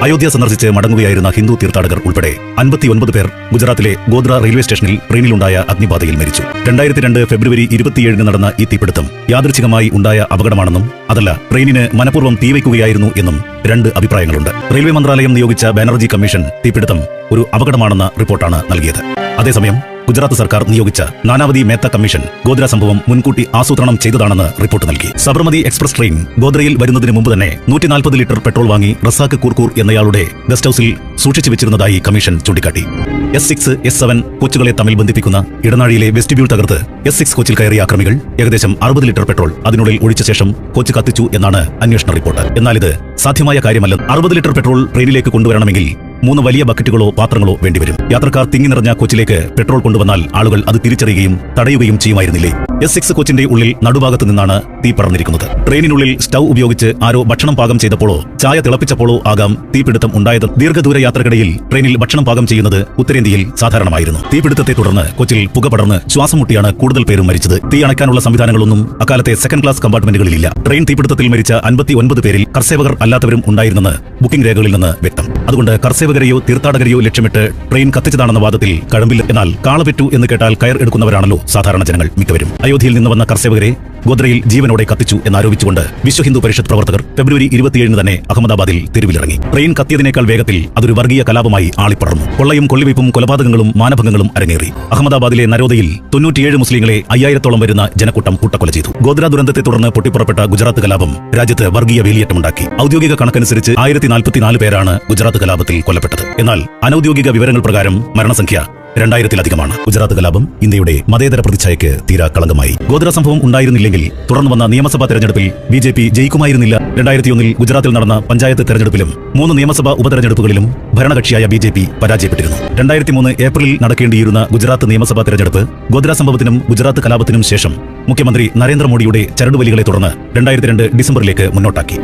അയോധ്യ സന്ദർശിച്ച് മടങ്ങുകയായിരുന്ന ഹിന്ദു തീർത്ഥാടകർ ഉൾപ്പെടെ 59 പേർ ഗുജറാത്തിലെ ഗോദ്ര റെയിൽവേ സ്റ്റേഷനിൽ ട്രെയിനിലുണ്ടായ അഗ്നിബാധയിൽ മരിച്ചു. 2002 ഫെബ്രുവരി 27 നടന്ന ഈ തീപിടുത്തം യാദൃച്ഛികമായി ഉണ്ടായ അപകടമാണെന്നും അതല്ല ട്രെയിനിന് മനഃപൂർവ്വം തീവയ്ക്കുകയായിരുന്നു എന്നും രണ്ട് അഭിപ്രായങ്ങളുണ്ട്. റെയിൽവേ മന്ത്രാലയം നിയോഗിച്ച ബാനർജി കമ്മീഷൻ തീപിടുത്തം ഒരു അപകടമാണെന്ന റിപ്പോർട്ടാണ് നൽകിയത്. അതേസമയം ഗുജറാത്ത് സർക്കാർ നിയോഗിച്ച നാനാവതി മേത്ത കമ്മീഷൻ ഗോദ്ര സംഭവം മുൻകൂട്ടി ആസൂത്രണം ചെയ്തതാണെന്ന് റിപ്പോർട്ട് നൽകി. സബർമതി എക്സ്പ്രസ് ട്രെയിൻ ഗോദ്രയിൽ വരുന്നതിന് മുമ്പ് തന്നെ 140 ലിറ്റർ പെട്രോൾ വാങ്ങി റസാഖ് കൂർക്കൂർ എന്നയാളുടെ ഗസ്റ്റ് ഹൌസിൽ സൂക്ഷിച്ചു വെച്ചിരുന്നതായി കമ്മീഷൻ ചൂണ്ടിക്കാട്ടി. S6, S7 കോച്ചുകളെ തമ്മിൽ ബന്ധിപ്പിക്കുന്ന ഇടനാഴിയിലെ വെസ്റ്റിബ്യൂൾ തകർത്ത് S6 കോച്ചിൽ കയറിയ ആക്രമികൾ ഏകദേശം 60 ലിറ്റർ പെട്രോൾ അതിനുള്ളിൽ ഒഴിച്ച ശേഷം കോച്ച് കത്തിച്ചു എന്നാണ് അന്വേഷണ റിപ്പോർട്ട്. എന്നാൽ ഇത് സാധ്യമായ കാര്യമല്ല. 60 ലിറ്റർ പെട്രോൾ ട്രെയിനിലേക്ക് കൊണ്ടുവരണമെങ്കിൽ 3 വലിയ ബക്കറ്റുകളോ പാത്രങ്ങളോ വേണ്ടിവരും. യാത്രക്കാർ തിങ്ങി നിറഞ്ഞ കോച്ചിലേക്ക് പെട്രോൾ കൊണ്ടുവന്നാൽ ആളുകൾ അത് തിരിച്ചറിയുകയും തടയുകയും ചെയ്യുമായിരുന്നില്ലേ? S6 കോച്ചിന്റെ ഉള്ളിൽ നടുഭാഗത്ത് നിന്നാണ് തീ പടർന്നിരിക്കുന്നത്. ട്രെയിനിനുള്ളിൽ സ്റ്റൗ ഉപയോഗിച്ച് ആരോ ഭക്ഷണം പാകം ചെയ്തപ്പോഴോ ചായ തിളപ്പിച്ചപ്പോഴോ ആകാം തീപിടുത്തം ഉണ്ടായത്. ദീർഘദൂര യാത്രക്കിടയിൽ ട്രെയിനിൽ ഭക്ഷണം പാകം ചെയ്യുന്നത് ഉത്തരേന്ത്യയിൽ സാധാരണമായിരുന്നു. തീപിടുത്തത്തെ തുടർന്ന് കോച്ചിൽ പുക പടർന്ന് ശ്വാസം മുട്ടിയാണ് കൂടുതൽ പേരും മരിച്ചത്. തീ അണയ്ക്കാനുള്ള സംവിധാനങ്ങളൊന്നും അക്കാലത്തെ സെക്കൻഡ് ക്ലാസ് കമ്പാർട്ട്മെന്റുകളിലില്ല. ട്രെയിൻ തീപിടുത്തത്തിൽ മരിച്ച 59 പേരിൽ കർസേവകർ അല്ലാത്തവരും ഉണ്ടായിരുന്നെന്ന് ബുക്കിംഗ് രേഖകളിൽ നിന്ന് വ്യക്തം. അതുകൊണ്ട് കർസേവകരെയോ തീർത്ഥാടകരെയോ ലക്ഷ്യമിട്ട് ട്രെയിൻ കത്തിച്ചതാണെന്ന വാദത്തിൽ കഴമ്പില്ല. എന്നാൽ കാളപെറ്റു എന്ന് കേട്ടാൽ കയർ എടുക്കുന്നവരാണല്ലോ സാധാരണ ജനങ്ങൾ മിക്കവരും. അയോധ്യയിൽ നിന്ന് വന്ന കർസേവകരെ ഗോദ്രയിൽ ജീവനോടെ കത്തിച്ചു എന്നാരോപിച്ചുകൊണ്ട് വിശ്വ ഹിന്ദു പരിഷത്ത് പ്രവർത്തകർ ഫെബ്രുവരി 27 തന്നെ അഹമ്മദാബാദിൽ തെരുവിലിറങ്ങി. ട്രെയിൻ കത്തിയതിനേക്കാൾ വേഗത്തിൽ അതൊരു വർഗീയ കലാപമായി ആളിപ്പടർന്നു. കൊള്ളയും കൊള്ളിവയ്പും കൊലപാതകങ്ങളും മാനഭംഗങ്ങളും അരങ്ങേറി. അഹമ്മദാബാദിലെ നരോദയിൽ 97 മുസ്ലിങ്ങളെ 5000-ഓളം വരുന്ന ജനക്കൂട്ടം കൂട്ടക്കൊല ചെയ്തു. ഗോദ്ര ദുരന്തത്തെ തുടർന്ന് പൊട്ടിപ്പുറപ്പെട്ട ഗുജറാത്ത് കലാപം രാജ്യത്ത് വർഗീയ വേലിയേറ്റമുണ്ടാക്കി. ഔദ്യോഗിക കണക്കനുസരിച്ച് 1044 പേരാണ് ഗുജറാത്ത് കലാപത്തിൽ കൊല്ലപ്പെട്ടത്. എന്നാൽ അനൌദ്യോഗിക വിവരങ്ങൾ പ്രകാരം മരണസംഖ്യ 2000-ലധികമാണ്. ഗുജറാത്ത് കലാപം ഇന്ത്യയുടെ മതേതര പ്രതിച്ഛായയ്ക്ക് തീരാ കളങ്കമായി. ഗോദ്ര സംഭവം ഉണ്ടായിരുന്നില്ലെങ്കിൽ തുടർന്ന് വന്ന നിയമസഭാ തെരഞ്ഞെടുപ്പിൽ BJP ജയിക്കുമായിരുന്നില്ല. 2001 ഗുജറാത്തിൽ നടന്ന പഞ്ചായത്ത് തെരഞ്ഞെടുപ്പിലും 3 നിയമസഭാ ഉപതെരഞ്ഞെടുപ്പുകളിലും ഭരണകക്ഷിയായ BJP പരാജയപ്പെട്ടിരുന്നു. 2003 ഏപ്രിലിൽ നടക്കേണ്ടിയിരുന്ന ഗുജറാത്ത് നിയമസഭാ തെരഞ്ഞെടുപ്പ് ഗോദ്ര സംഭവത്തിനും ഗുജറാത്ത് കലാപത്തിനും ശേഷം മുഖ്യമന്ത്രി നരേന്ദ്രമോദിയുടെ ചരടുവലികളെ തുടർന്ന് 2002 ഡിസംബറിലേക്ക് മുന്നോട്ടാക്കി.